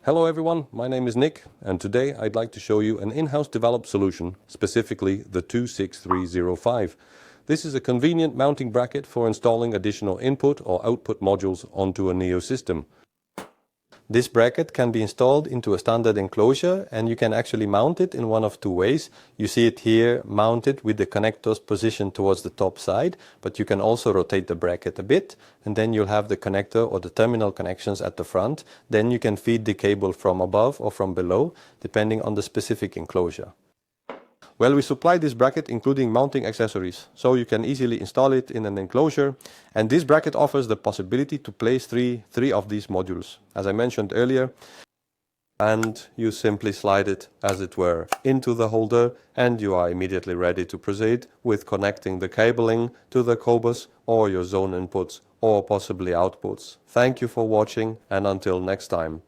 Hello everyone, my name is Nick and today I'd like to show you an in-house developed solution, specifically the 26305. This is a convenient mounting bracket for installing additional input or output modules onto a Neo system. This bracket can be installed into a standard enclosure and you can actually mount it in one of two ways. You see it here mounted with the connectors positioned towards the top side, but you can also rotate the bracket a bit and then you'll have the connector or the terminal connections at the front. Then you can feed the cable from above or from below, depending on the specific enclosure. Well, we supply this bracket including mounting accessories, so you can easily install it in an enclosure, and this bracket offers the possibility to place three of these modules, as I mentioned earlier, and you simply slide it, as it were, into the holder and you are immediately ready to proceed with connecting the cabling to the Cobus or your zone inputs or possibly outputs. Thank you for watching and until next time.